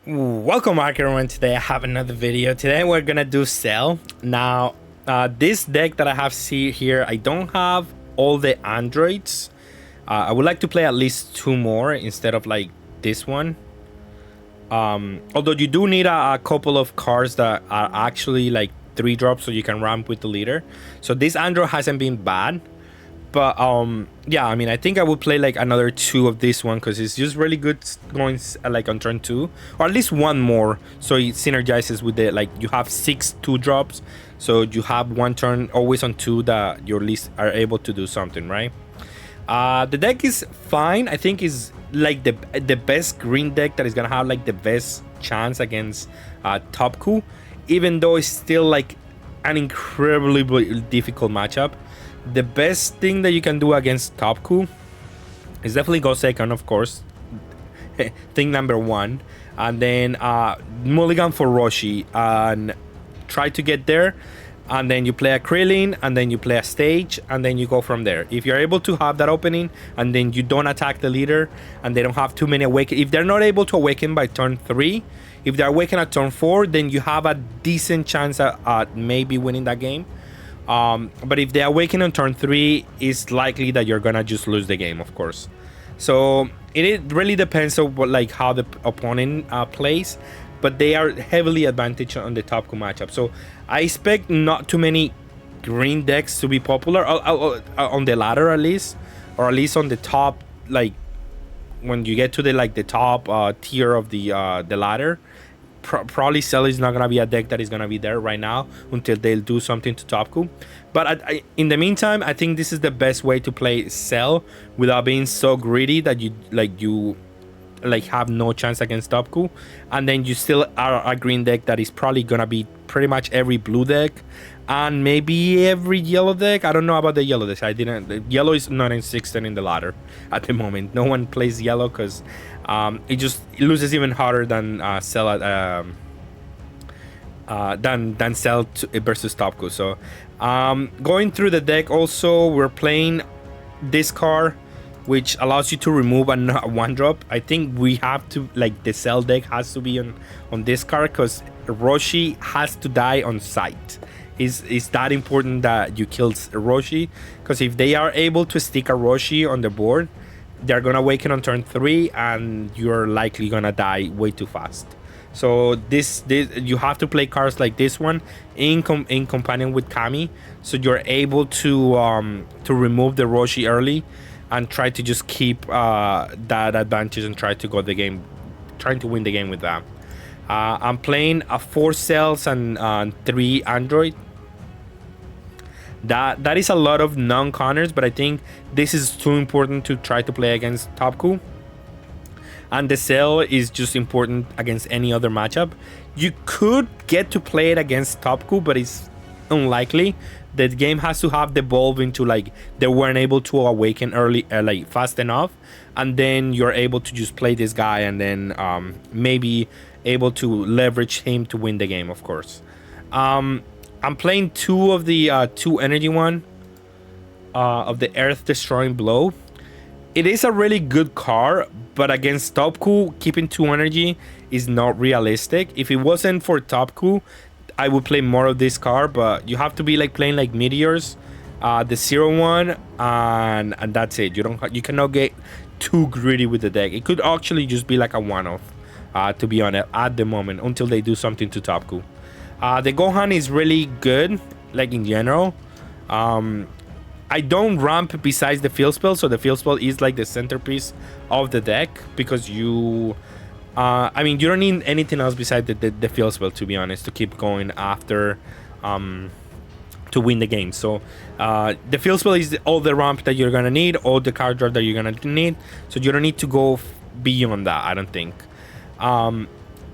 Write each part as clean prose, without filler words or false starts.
Welcome back, everyone. Today I have another video. Today we're gonna do Cell. Now this deck that I have here, I don't have all the androids. I would like to play at least 2 more instead of like this one. Although you do need a couple of cards that are actually like 3 drops so you can ramp with the leader. So this android hasn't been bad. But yeah, I mean, I think I would play like another 2 of this one because it's just really good going like on turn 2, or at least 1 more, so it synergizes with the, like, you have 6 2 drops, so you have 1 turn always on 2 that you at least are able to do something, right? The deck is fine. I think is like the best green deck that is gonna have like the best chance against top coup, even though it's still like an incredibly difficult matchup. The best thing that you can do against top coup is definitely go second, of course. Thing number 1, and then mulligan for Roshi and try to get there, and then you play a Krillin, and then you play a stage, and then you go from there. If you're able to have that opening and then you don't attack the leader and they don't have too many awaken, if they're not able to awaken by turn 3, if they awaken at turn 4, then you have a decent chance at maybe winning that game. But if they awaken on turn 3, it's likely that you're gonna just lose the game, of course. So it really depends on what, like, how the opponent plays, but they are heavily advantaged on the top coup matchup. So I expect not too many green decks to be popular on the ladder, at least, or at least on the top, like when you get to the top tier of the ladder. Probably Cell is not gonna be a deck that is gonna be there right now until they'll do something to top coup. But in the meantime, I think this is the best way to play Cell without being so greedy that you have no chance against top coup, and then you still are a green deck that is probably gonna be pretty much every blue deck and maybe every yellow deck. I don't know about the yellow decks. Yellow is not existent in the ladder at the moment. No one plays yellow because it loses even harder than Cell than Cell versus top coup. So going through the deck, also we're playing this card, which allows you to remove a 1-drop. I think we have to, like, the Cell deck has to be on this card because Roshi has to die on sight. It's that important that you kill Roshi, because if they are able to stick a Roshi on the board, they're gonna awaken on turn 3 and you're likely gonna die way too fast. So this you have to play cards like this one in companion with Kami, so you're able to remove the Roshi early and try to just keep that advantage and try to go the game, trying to win the game with that. I'm playing 4 cells and 3 android. That is a lot of non-counters, but I think this is too important to try to play against top coup. And the Cell is just important against any other matchup. You could get to play it against top coup, but it's unlikely. The game has to have devolved into like they weren't able to awaken early, like fast enough, and then you're able to just play this guy and then maybe able to leverage him to win the game, of course. I'm playing 2 of the 2 energy one of the Earth Destroying Blow. It is a really good card, but against top coup, keeping 2 energy is not realistic. If it wasn't for top coup, I would play more of this card, but you have to be like playing like meteors, the 0-1, and that's it. You cannot get too greedy with the deck. It could actually just be like a one-off, to be honest, at the moment, until they do something to top coup. The Gohan is really good, like in general. I don't ramp besides the field spell, so the field spell is like the centerpiece of the deck, because you I mean, you don't need anything else besides the field spell, to be honest, to keep going after to win the game. So the field spell is all the ramp that you're gonna need, all the card draw that you're gonna need, so you don't need to go beyond that, I don't think.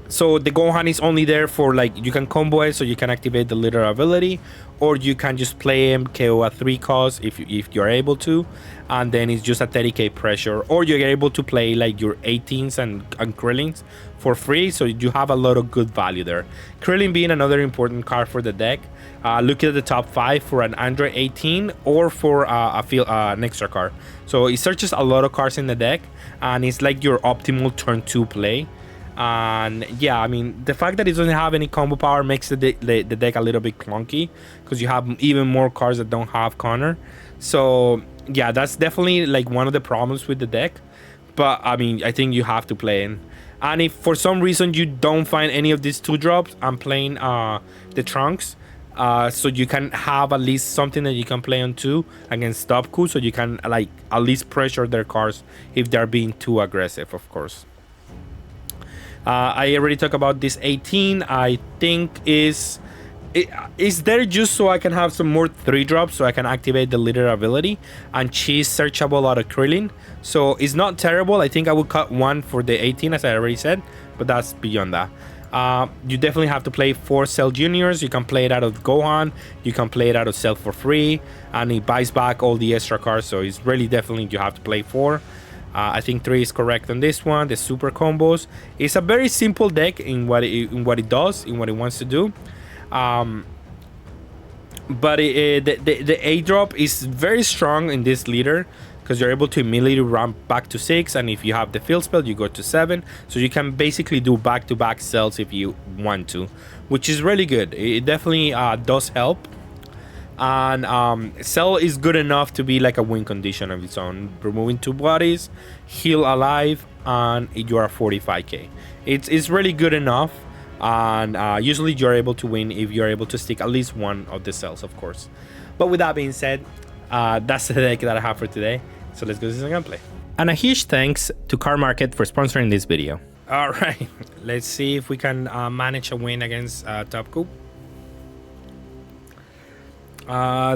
So the Gohan is only there for, like, you can combo it so you can activate the leader ability, or you can just play him KO at 3 cost if you're able to, and then it's just a 30k pressure, or you're able to play like your 18s and Krillins for free, so you have a lot of good value there. Krillin being another important card for the deck. Look at the top 5 for an Android 18 or for an extra card. So it searches a lot of cards in the deck, and it's like your optimal turn 2 play. And yeah, I mean, the fact that it doesn't have any combo power makes the deck a little bit clunky, because you have even more cards that don't have counter. So yeah, that's definitely like one of the problems with the deck. But I mean, I think you have to play in. And if for some reason you don't find any of these 2-drops, I'm playing the Trunks. So you can have at least something that you can play on 2 against Topku, so you can like at least pressure their cards if they're being too aggressive, of course. I already talked about this 18. I think is there just so I can have some more 3-drops, so I can activate the leader ability, and she's searchable out of Krillin. So it's not terrible. I think I would cut 1 for the 18, as I already said, but that's beyond that. You definitely have to play 4 Cell Juniors. You can play it out of Gohan, you can play it out of Cell for free, and it buys back all the extra cards, so it's really definitely you have to play 4. I think 3 is correct on this one. The super combos. It's a very simple deck in what it does, in what it wants to do. But the A-drop is very strong in this leader, because you're able to immediately run back to 6, and if you have the field spell, you go to 7. So you can basically do back-to-back cells if you want to, which is really good. It definitely does help. And Cell is good enough to be like a win condition of its own. Removing 2 bodies, heal alive, and you are 45k. It's really good enough, and usually you're able to win if you're able to stick at least one of the cells, of course. But with that being said, that's the deck that I have for today. So let's go to some gameplay. And a huge thanks to Card Market for sponsoring this video. All right, let's see if we can manage a win against Topku.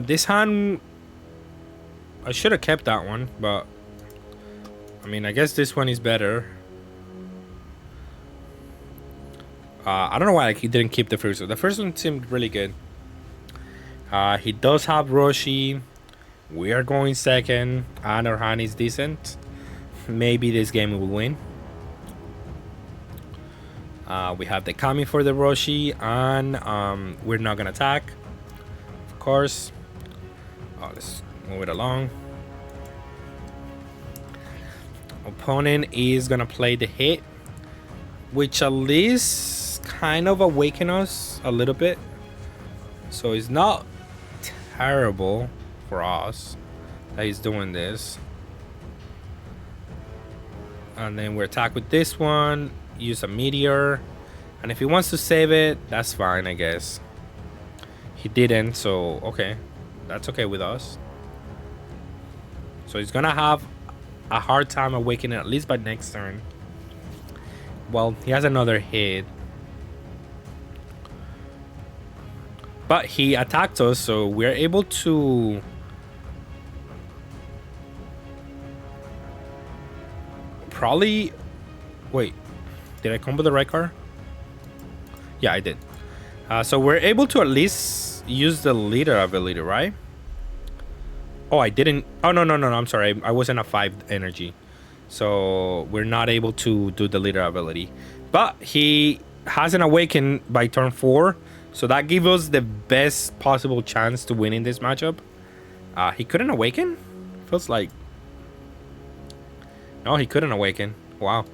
This hand, I should have kept that one, but I mean, I guess this one is better. I don't know why he didn't keep the first one. The first one seemed really good. He does have Roshi. We are going second, and our hand is decent. Maybe this game will win. We have the Kami for the Roshi, and we're not gonna attack. Course. Let's move it along. Opponent is gonna play the hit, which at least kind of awaken us a little bit, so it's not terrible for us that he's doing this. And then we attack with this one, use a meteor, and if he wants to save it, that's fine, I guess. He didn't, so okay, that's okay with us. So he's gonna have a hard time awakening at least by next turn. Well, he has another hit, but he attacked us, so we're able to probably wait. Did I combo the right card? Yeah, I did. So we're able to at least use the leader ability, right? Oh, I didn't. Oh, no, I'm sorry. I wasn't a 5 energy. So we're not able to do the leader ability. But he hasn't awakened by turn 4. So that gives us the best possible chance to win in this matchup. He couldn't awaken? Feels like... No, he couldn't awaken. Wow.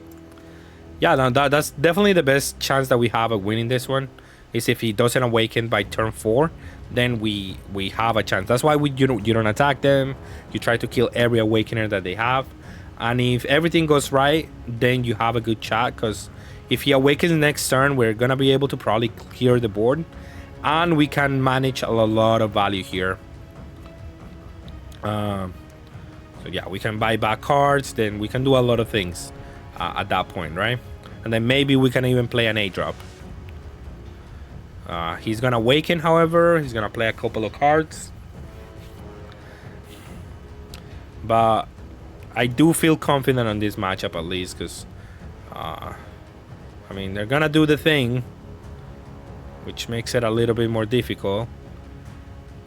Yeah, that's definitely the best chance that we have of winning this one. Is if he doesn't awaken by turn 4, then we have a chance. That's why you don't attack them. You try to kill every awakener that they have, and if everything goes right, then you have a good shot. Because if he awakens next turn, we're gonna be able to probably clear the board, and we can manage a lot of value here. So yeah, we can buy back cards. Then we can do a lot of things at that point, right? And then maybe we can even play an A-drop. He's gonna awaken, however. He's gonna play a couple of cards. But I do feel confident on this matchup at least, because I mean, they're gonna do the thing, which makes it a little bit more difficult.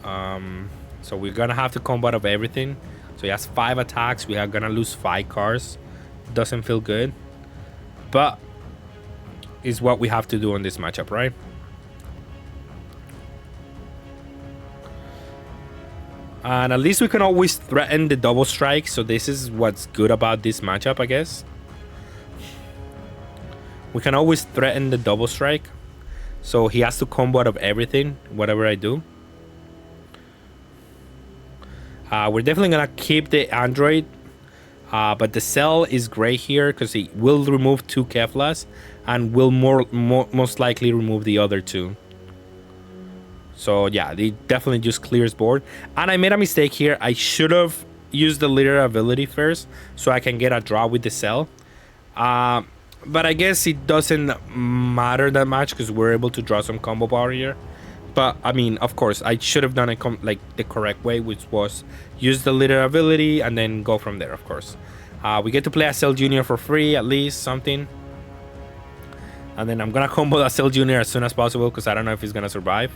So we're gonna have to combo out of everything. So he has 5 attacks. We are gonna lose 5 cards. Doesn't feel good, but is what we have to do in this matchup, right? And at least we can always threaten the double strike. So this is what's good about this matchup, I guess. We can always threaten the double strike. So he has to combo out of everything, whatever I do. We're definitely gonna keep the Android. But the Cell is great here because it will remove 2 Keflas and will most likely remove the other 2. So yeah, they definitely just clears board. And I made a mistake here. I should have used the leader ability first so I can get a draw with the Cell. But I guess it doesn't matter that much because we're able to draw some combo power here. But I mean, of course, I should have done it like the correct way, which was use the leader ability and then go from there, of course. We get to play a Cell Jr. for free, at least something. And then I'm gonna combo that Cell Jr. as soon as possible because I don't know if he's gonna survive.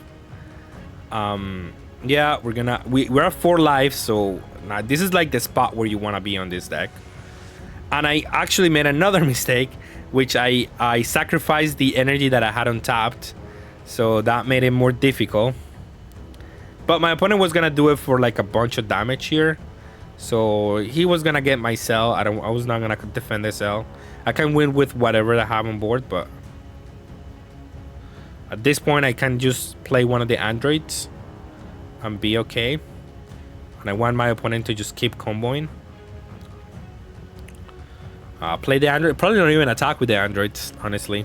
Yeah, we're at 4 lives, so now this is like the spot where you wanna be on this deck. And I actually made another mistake, which I sacrificed the energy that I had untapped. So that made it more difficult. But my opponent was gonna do it for like a bunch of damage here. So he was gonna get my Cell. I was not gonna defend the Cell. I can win with whatever I have on board, but at this point I can just play one of the androids and be okay. And I want my opponent to just keep comboing. Play the android. Probably don't even attack with the androids, honestly.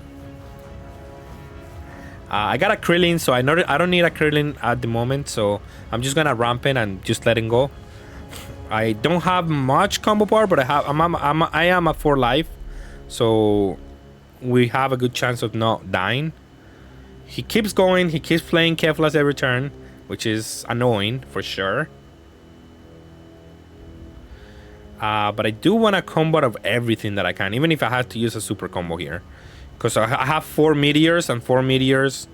I got a Krillin, so I don't need a Krillin at the moment, so I'm just gonna ramp in and just let him go. I don't have much combo power, but I am at 4 life, so we have a good chance of not dying. He keeps going. He keeps playing Keflas every turn, which is annoying for sure. But I do want to combo out of everything that I can, even if I have to use a super combo here. Because I have 4 meteors, and 4 meteors,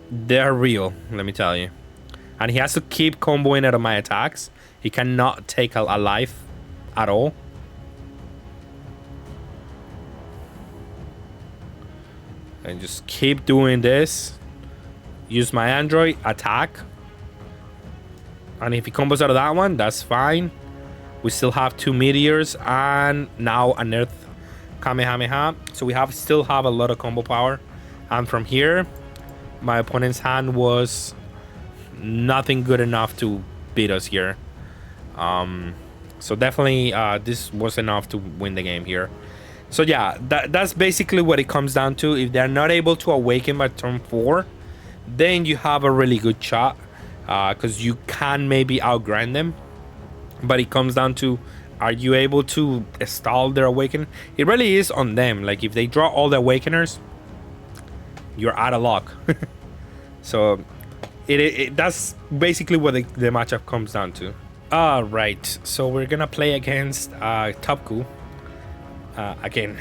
they're real, let me tell you. And he has to keep comboing out of my attacks. He cannot take a life at all. And just keep doing this. Use my android, attack. And if he combos out of that one, that's fine. We still have 2 meteors and now an earth Kamehameha, so we still have a lot of combo power. And from here, my opponent's hand was nothing good enough to beat us here. So definitely this was enough to win the game here. So yeah, that's basically what it comes down to. If they're not able to awaken by turn 4, then you have a really good shot because you can maybe outgrind them. But it comes down to, are you able to stall their awaken? It really is on them. Like if they draw all the awakeners, you're out of luck. So that's basically what the matchup comes down to. All right, so we're gonna play against Topku again.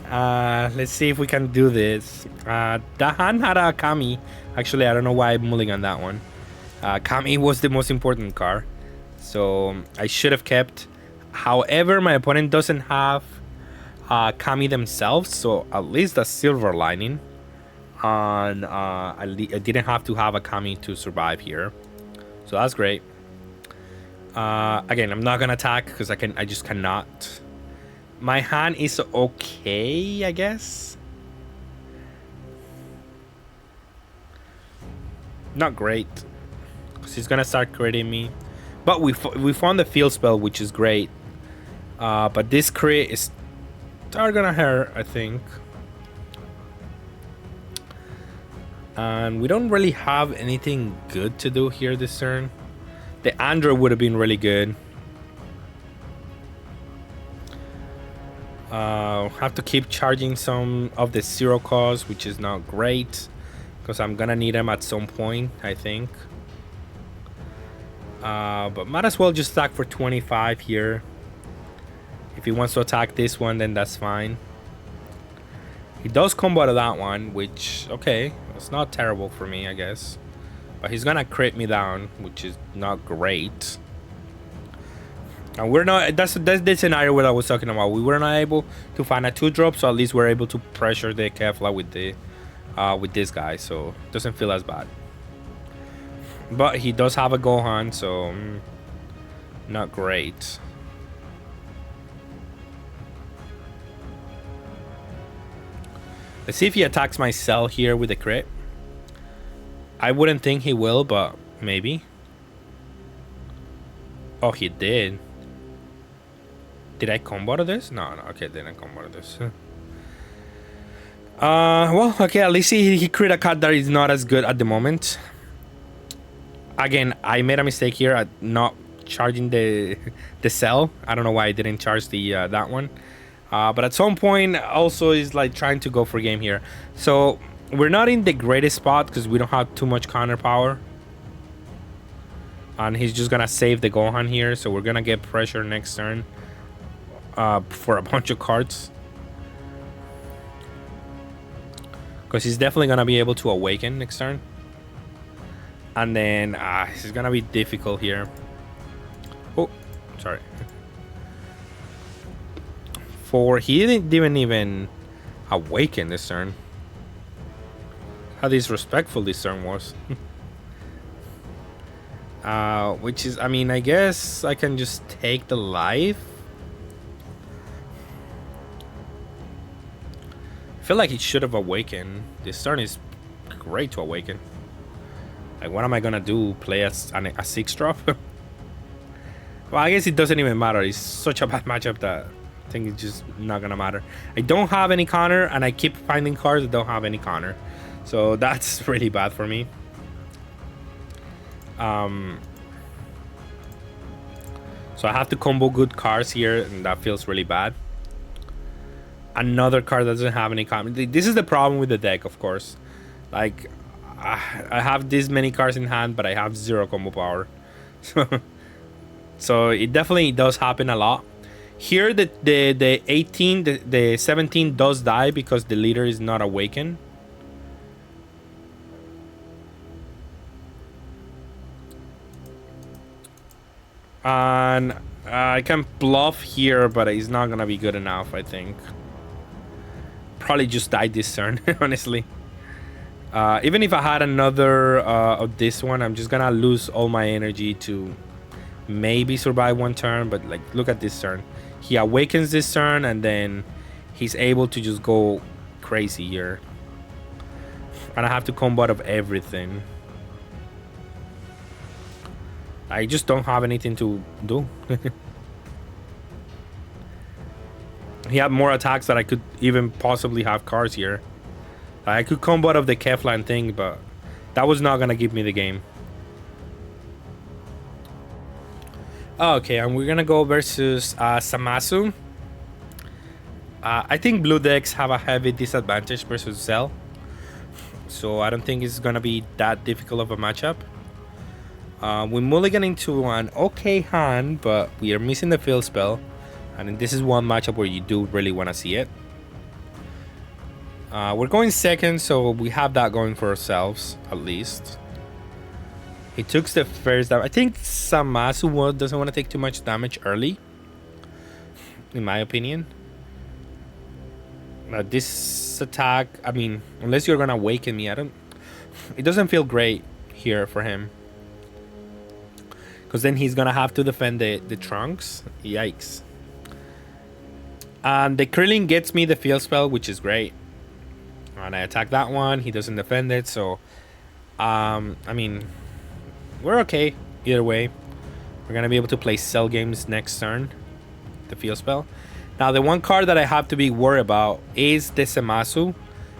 Let's see if we can do this. Dahan had a Kami. Actually, I don't know why I'm mulling on that one. Kami was the most important card, so I should have kept. However, my opponent doesn't have Kami themselves, so at least a silver lining. And I didn't have to have a Kami to survive here, so that's great. Again, I'm not gonna attack because I just cannot. My hand is okay, I guess. Not great, because he's gonna start critting me. But we found the field spell, which is great. But this crit is gonna hurt, I think. And we don't really have anything good to do here this turn. The Android would have been really good. Have to keep charging some of the zero cost, which is not great, because I'm gonna need them at some point, I think. But might as well just attack for 25 here. If he wants to attack this one, then that's fine. He does combo out of that one, which, okay, it's not terrible for me, I guess. But he's gonna crit me down, which is not great. And we're not, that's the scenario what I was talking about. We were not able to find a 2-drop, so at least we're able to pressure the Kefla with this guy, so it doesn't feel as bad. But he does have a Gohan, so not great. Let's see if he attacks my cell here with the crit. I wouldn't think he will, but maybe. Oh, he did. Did I combo to this? No, okay, I didn't combo to this. Well, okay, at least he crit a card that is not as good at the moment. Again, I made a mistake here at not charging the cell. I don't know why I didn't charge the that one. But at some point, also is like trying to go for game here. So we're not in the greatest spot because we don't have too much counter power. And he's just gonna save the Gohan here, so we're gonna get pressure next turn for a bunch of cards. Because he's definitely gonna be able to awaken next turn. And then this is gonna be difficult here. Oh, sorry. He didn't even awaken this turn. How disrespectful this turn was. Which is, I mean, I guess I can just take the life. I feel like he should have awakened. This turn is great to awaken. Like, what am I gonna do? Play a 6 drop? Well, I guess it doesn't even matter. It's such a bad matchup that I think it's just not gonna matter. I don't have any counter, and I keep finding cards that don't have any counter. So that's really bad for me. So I have to combo good cards here, and that feels really bad. Another card that doesn't have any counter. This is the problem with the deck, of course. Like, I have this many cards in hand, but I have 0 combo power. So it definitely does happen a lot. Here the 18, the 17 does die because the leader is not awakened. And I can bluff here, but it's not gonna be good enough, I think. Probably just die this turn, honestly. Even if I had another of this one, I'm just gonna lose all my energy to maybe survive one turn. But like, look at this turn. He awakens this turn, and then he's able to just go crazy here. And I have to combo out of everything. I just don't have anything to do. He had more attacks that I could even possibly have cards here. I could combo out of the Keflan thing, but that was not gonna give me the game. Okay, and we're gonna go versus Zamasu. I think blue decks have a heavy disadvantage versus Cell, so I don't think it's gonna be that difficult of a matchup. We mulligan into an okay hand, but we are missing the field spell, and this is one matchup where you do really want to see it. We're going second, so we have that going for ourselves, at least. He took the first damage. I think Zamasu doesn't want to take too much damage early, in my opinion. This attack, I mean, unless you're going to awaken me, it doesn't feel great here for him. Because then he's going to have to defend the Trunks. Yikes. And the Krillin gets me the field spell, which is great. And I attack that one. He doesn't defend it. So, I mean, we're okay either way. We're going to be able to play Cell games next turn. The field spell. Now, the one card that I have to be worried about is the Zamasu.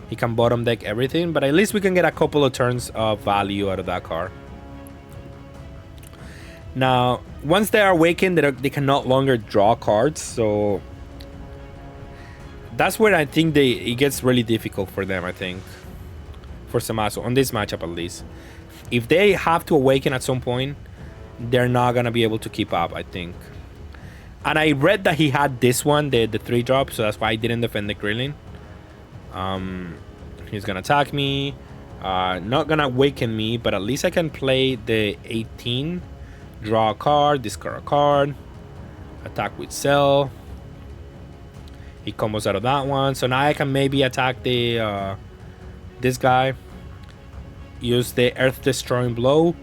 He can bottom deck everything. But at least we can get a couple of turns of value out of that card. Now, once they are awakened, they can no longer draw cards, so that's where I think it gets really difficult for them, I think. For Zamasu, on this matchup at least. If they have to awaken at some point, they're not going to be able to keep up, I think. And I read that he had this one, the 3-drop, so that's why I didn't defend the Krillin. He's going to attack me. Not going to awaken me, but at least I can play the 18. Draw a card, discard a card, attack with Cell. He combos out of that one, so now I can maybe attack the this guy. Use the Earth Destroying Blow,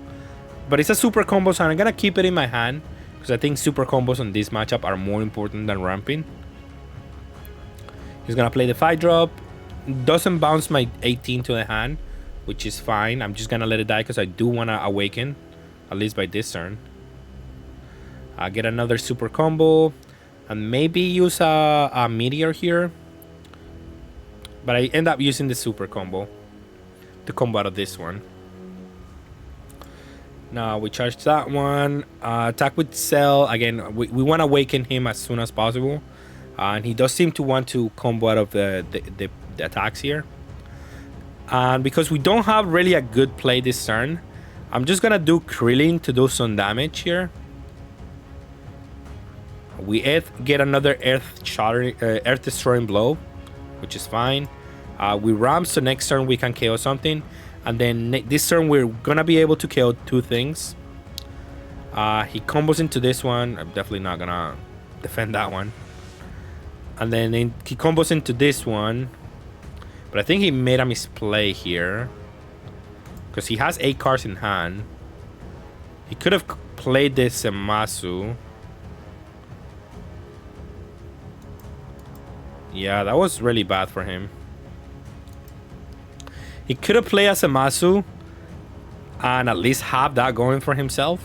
but it's a super combo, so I'm gonna keep it in my hand because I think super combos on this matchup are more important than ramping. He's gonna play the 5-drop. doesn't bounce my 18 to the hand, which is fine. I'm just gonna let it die because I do want to awaken, at least by this turn. I'll get another super combo and maybe use a meteor here, but I end up using the super combo to combo out of this one. Now we charge that one. Attack with Cell. Again, we want to awaken him as soon as possible. And he does seem to want to combo out of the attacks here. And because we don't have really a good play this turn, I'm just going to do Krillin to do some damage here. We get another Earth Destroying Blow, which is fine. We Ram, so next turn we can KO something. And then this turn we're gonna be able to kill two things. He combos into this one. I'm definitely not gonna defend that one. And then he combos into this one. But I think he made a misplay here, because he has 8 cards in hand. He could have played this Zamasu. Yeah, that was really bad for him. He could have played as a Masu and at least have that going for himself.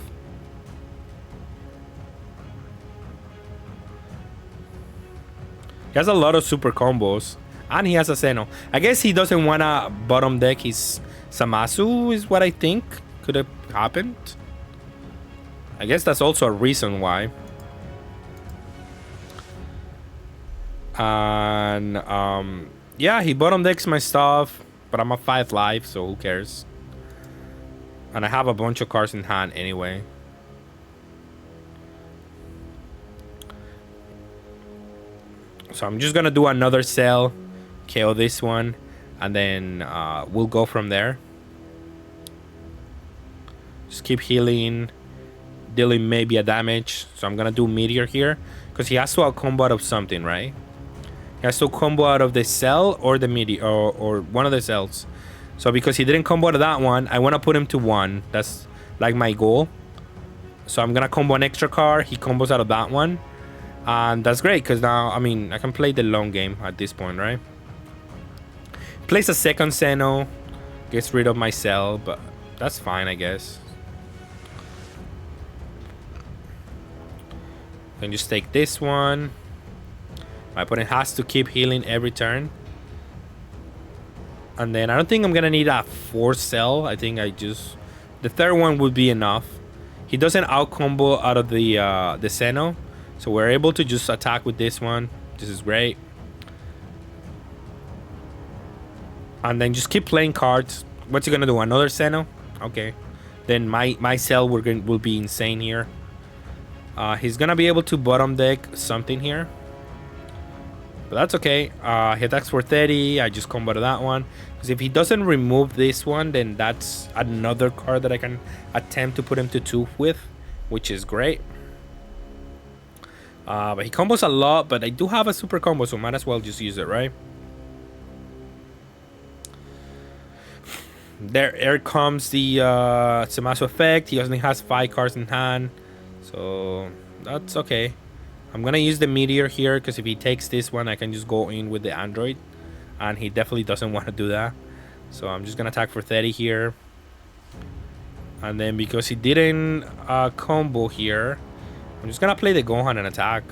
He has a lot of super combos and he has a Zeno. I guess he doesn't want to bottom deck his Zamasu is what I think could have happened. I guess that's also a reason why. And yeah, he bottom decks my stuff. But I'm at 5 life, so who cares? And I have a bunch of cards in hand anyway. So I'm just gonna do another Cell, KO this one, and then we'll go from there. Just keep healing, dealing maybe a damage. So I'm gonna do Meteor here, because he has to out-combo out of something, right? He has to combo out of the Cell or the Meteor, or one of the cells. So because he didn't combo out of that one, I want to put him to 1. That's like my goal. So I'm gonna combo an extra card. He combos out of that one, and that's great because now, I mean, I can play the long game at this point, right? Plays a second Zeno, gets rid of my Cell, but that's fine, I guess. Can just take this one. My opponent has to keep healing every turn. And then I don't think I'm gonna need a 4th Cell. I think the third one would be enough. He doesn't out combo out of the Zeno, so we're able to just attack with this one. This is great. And then just keep playing cards. What's he gonna do? Another Zeno? Okay. Then my Cell will be insane here. He's gonna be able to bottom deck something here. But that's okay. He attacks for 30. I just combo to that one. Because if he doesn't remove this one, then that's another card that I can attempt to put him to 2 with, which is great. But he combos a lot, but I do have a super combo, so might as well just use it, right? There comes the Zamasu effect. He only has 5 cards in hand, so that's okay. I'm gonna use the Meteor here because if he takes this one, I can just go in with the Android, and he definitely doesn't want to do that. So I'm just gonna attack for 30 here, and then because he didn't combo here, I'm just gonna play the Gohan and attack.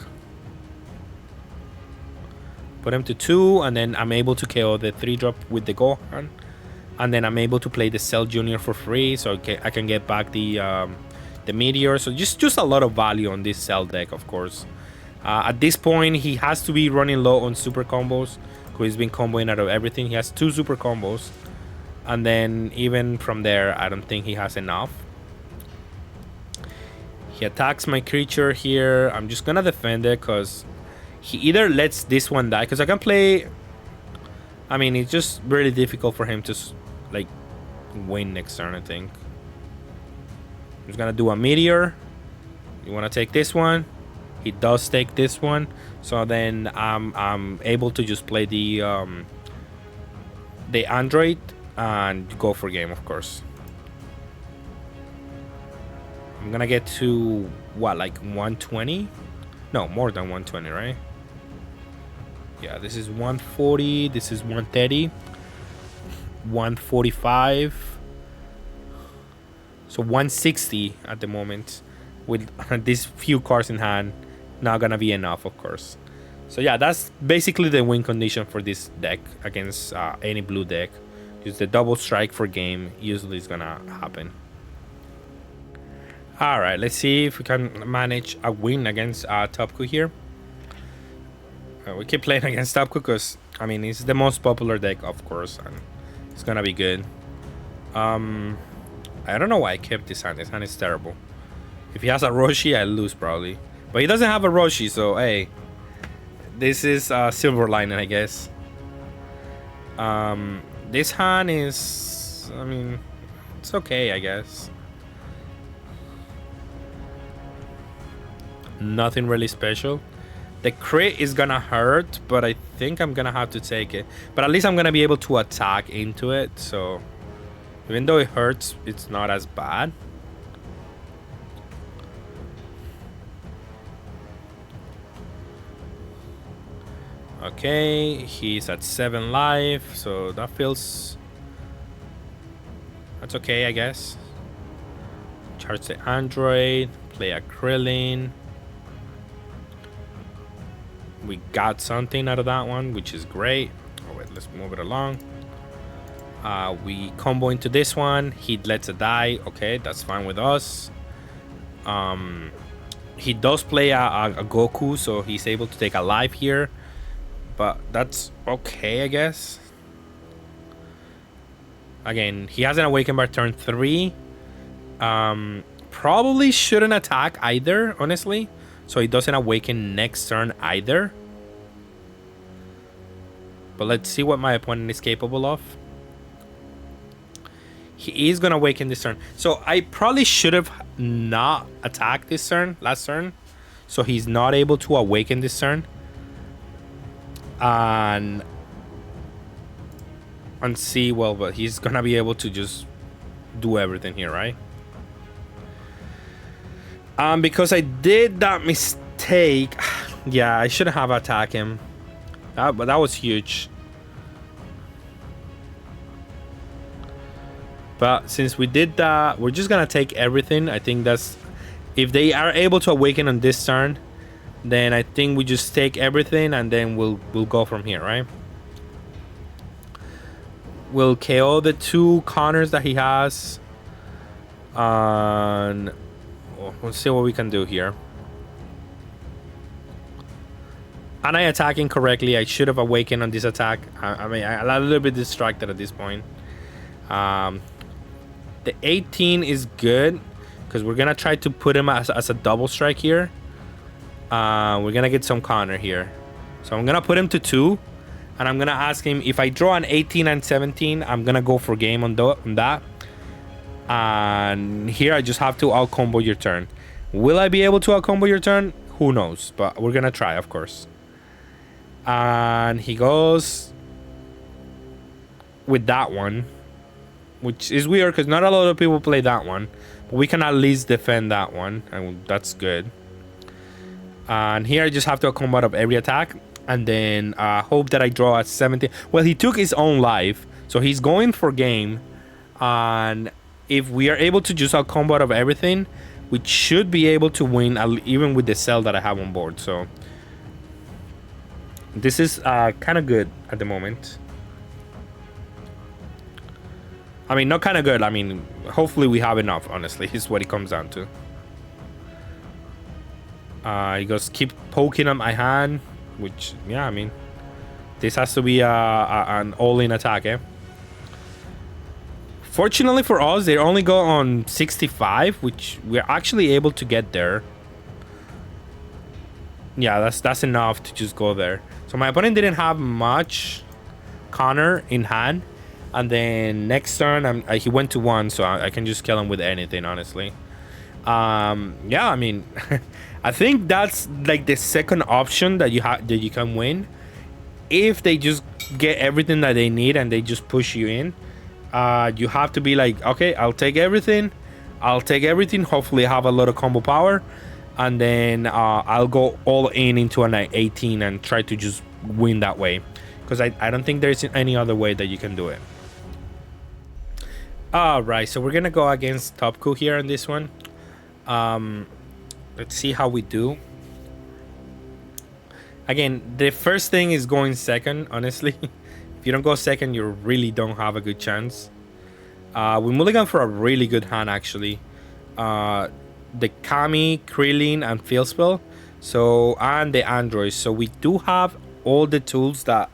Put him to 2, and then I'm able to KO the 3-drop with the Gohan, and then I'm able to play the Cell Junior for free, so I can get back the Meteor. So just a lot of value on this Cell deck, of course. At this point, he has to be running low on super combos, because he's been comboing out of everything. He has 2 super combos, and then even from there, I don't think he has enough. He attacks my creature here. I'm just gonna defend it because he either lets this one die, because I can play. I mean, it's just really difficult for him to like win next turn, I think. I'm just gonna do a Meteor. You want to take this one? He does take this one, so then I'm able to just play the Android and go for game, of course. I'm gonna get to, what, like 120? No, more than 120, right? Yeah, this is 140. This is 130. 145. So 160 at the moment. With these few cards in hand, not gonna be enough, of course. So yeah, that's basically the win condition for this deck against any blue deck. Just the double strike for game usually is gonna happen. All right, let's see if we can manage a win against Topku here. We keep playing against Topku because, I mean, it's the most popular deck, of course, and it's gonna be good. I don't know why I kept this hand. This hand is terrible. If he has a Roshi, I lose probably. But he doesn't have a Roshi, so hey. This is a silver lining, I guess. This hand is... I mean, it's okay, I guess. Nothing really special. The crit is gonna hurt, but I think I'm gonna have to take it. But at least I'm gonna be able to attack into it, so... Even though it hurts, it's not as bad. Okay, he's at 7 life, so that feels... That's okay, I guess. Charge the Android, play a Krillin. We got something out of that one, which is great. Oh wait, let's move it along. We combo into this one. He lets it die. Okay, that's fine with us. He does play a Goku, so he's able to take a life here. But that's okay, I guess. Again, he has an Awaken by turn 3. Probably shouldn't attack either, honestly. So he doesn't Awaken next turn either. But let's see what my opponent is capable of. He is going to Awaken this turn. So I probably should have not attacked this turn, last turn. So he's not able to Awaken this turn. And see, well, but he's gonna be able to just do everything here, right? Because I did that mistake. Yeah, I shouldn't have attacked him. But that was huge. But since we did that, we're just gonna take everything. I think that's... If they are able to Awaken on this turn, then I think we just take everything and then we'll go from here, right? We'll KO the 2 counters that he has. And we'll see what we can do here. And I attacking correctly. I should have Awakened on this attack. I mean, I'm a little bit distracted at this point. The 18 is good because we're gonna try to put him as a double strike here. We're gonna get some counter here, so I'm gonna put him to 2, and I'm gonna ask him if I draw an 18 and 17. I'm gonna go for game on that, and here I just have to out combo your turn. Will I be able to out combo your turn? Who knows, but we're gonna try, of course. And he goes with that one, which is weird because not a lot of people play that one, but we can at least defend that one, and that's good. And here I just have to combo up every attack, and then hope that I draw at 17. Well, he took his own life, so he's going for game. And if we are able to just out combo up everything, we should be able to win, even with the cell that I have on board. So this is kind of good at the moment. I mean, not kind of good. I mean, hopefully we have enough, honestly, is what it comes down to. He goes, keep poking at my hand, which, yeah, I mean, this has to be an all-in attack, eh? Fortunately for us, they only go on 65, which we're actually able to get there. Yeah, that's enough to just go there. So my opponent didn't have much counter in hand. And then next turn, he went to 1, so I can just kill him with anything, honestly. Yeah, I mean, I think that's like the second option that you can win. If they just get everything that they need and they just push you in, you have to be like, okay, I'll take everything. Hopefully I have a lot of combo power, and then I'll go all in into an 18 and try to just win that way, because I don't think there's any other way that you can do it. All right, so we're gonna go against Topku here on this one. Let's see how we do. Again, the first thing is going second, honestly. If you don't go second, you really don't have a good chance. We mulligan for a really good hand, actually. The Kami, Krillin, and Fieldspell. So, and the androids. So we do have all the tools that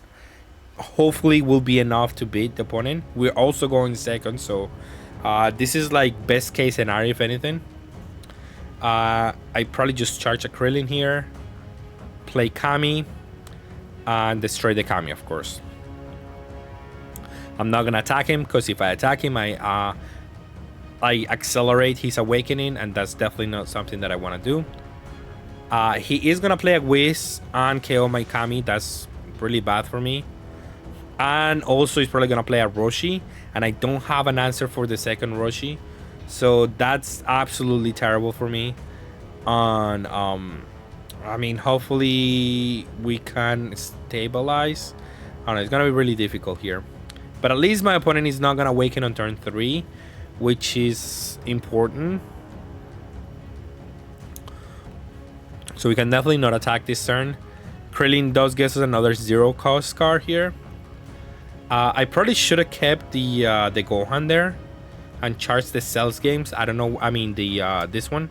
hopefully will be enough to beat the opponent. We're also going second, so this is like best case scenario, if anything. I probably just charge a Krillin here, play Kami, and destroy the Kami, of course. I'm not gonna attack him, because if I attack him, I accelerate his awakening, and that's definitely not something that I want to do. He is gonna play a Whiz and KO my Kami. That's really bad for me. And also he's probably gonna play a Roshi, and I don't have an answer for the second Roshi, so that's absolutely terrible for me. And I mean, hopefully we can stabilize. I don't know, it's gonna be really difficult here, but at least my opponent is not gonna awaken on turn 3, which is important. So we can definitely not attack this turn. Krillin does get us another 0 cost card here. I probably should have kept the Gohan there and charged the Cells games. I don't know. I mean the this one,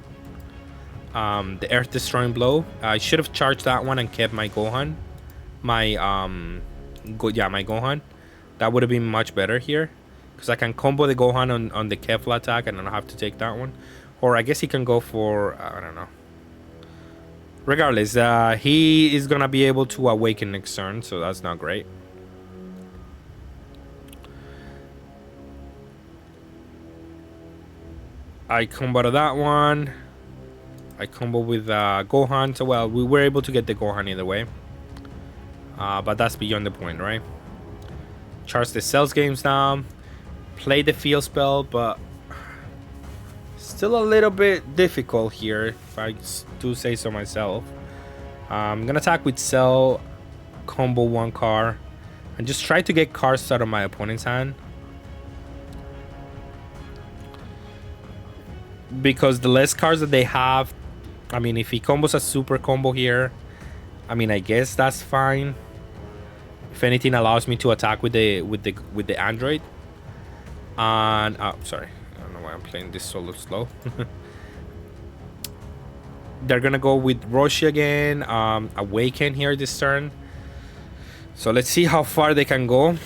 the Earth Destroying Blow. I should have charged that one and kept my Gohan. My my Gohan. That would have been much better here, because I can combo the Gohan on the Kefla attack and I don't have to take that one. Or I guess he can go for I don't know. Regardless, he is gonna be able to awaken next turn, so that's not great. I combo to that one. I combo with Gohan, so well, we were able to get the Gohan either way. But that's beyond the point, right? Charge the Cells games now. Play the Field Spell, but still a little bit difficult here, if I do say so myself. I'm gonna attack with Cell, combo 1 card, and just try to get cards out of my opponent's hand. Because the less cards that they have, I mean, if he combos a super combo here, I mean, I guess that's fine. If anything, allows me to attack with the android. And oh, sorry, I don't know why I'm playing this so slow. They're gonna go with Roshi again, Awaken here this turn. So let's see how far they can go.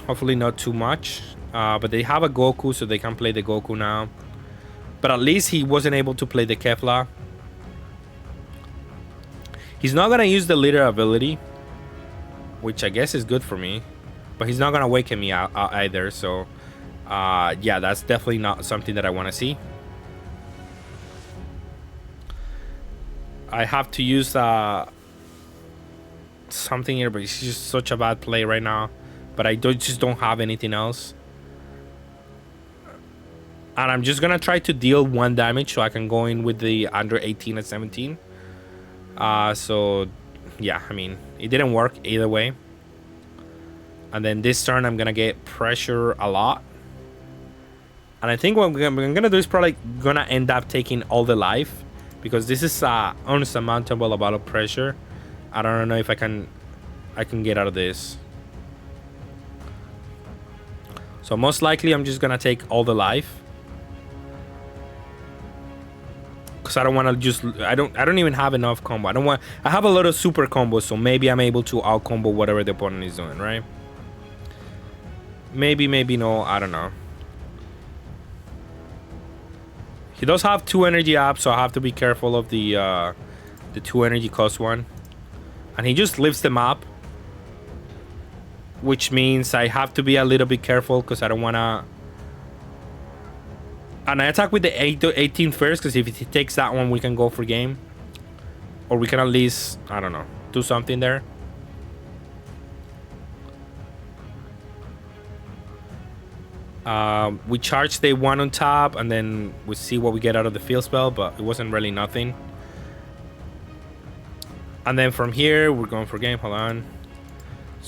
Hopefully not too much. But they have a Goku, so they can play the Goku now. But at least he wasn't able to play the Kefla. He's not gonna use the leader ability, which I guess is good for me. But he's not gonna awaken me out either, so yeah, that's definitely not something that I want to see. I have to use something here, but it's just such a bad play right now. But I just don't have anything else. And I'm just gonna try to deal 1 damage so I can go in with the under 18 at 17. So yeah, I mean, it didn't work either way. And then this turn I'm gonna get pressure a lot. And I think what I'm gonna do is probably gonna end up taking all the life, because this is unsurmountable amount of pressure. I don't know if I can get out of this. So most likely I'm just gonna take all the life, because I don't want to just I don't even have enough combo. I have a lot of super combos, so maybe I'm able to out combo whatever the opponent is doing, right? Maybe no, I don't know. He does have 2 energy up, so I have to be careful of the 2 energy cost one. And he just lifts them up, which means I have to be a little bit careful, because I don't want to. And I attack with the 18 first, because if he takes that one, we can go for game. Or we can at least, I don't know, do something there. We charge the 1 on top, and then we see what we get out of the field spell, but it wasn't really nothing. And then from here, we're going for game. Hold on.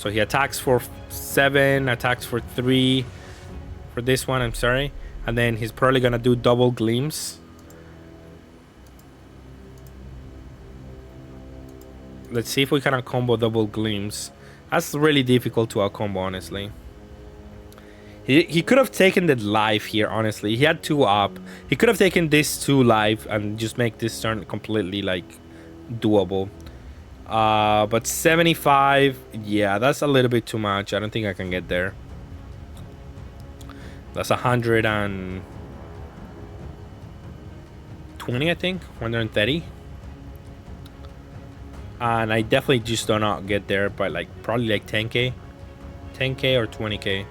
So he attacks for 7, attacks for 3 for this one, I'm sorry. And then he's probably gonna do double gleams. Let's see if we can combo double gleams. That's really difficult to combo, honestly. He could have taken the life here, honestly. He had 2 up. He could have taken this 2 life and just make this turn completely, like, doable. But 75, yeah, that's a little bit too much. I don't think I can get there. That's 120, I think. 130. And I definitely just do not get there by, like, probably like 10k. 10k or 20k.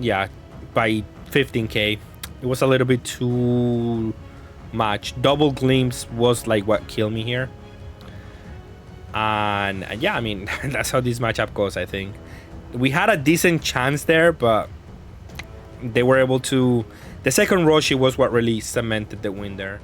Yeah, by 15k. It was a little bit too much. Double gleams was like what killed me here. And yeah, I mean, that's how this matchup goes, I think. We had a decent chance there, but they were able to... The second Roshi was what really cemented the win there.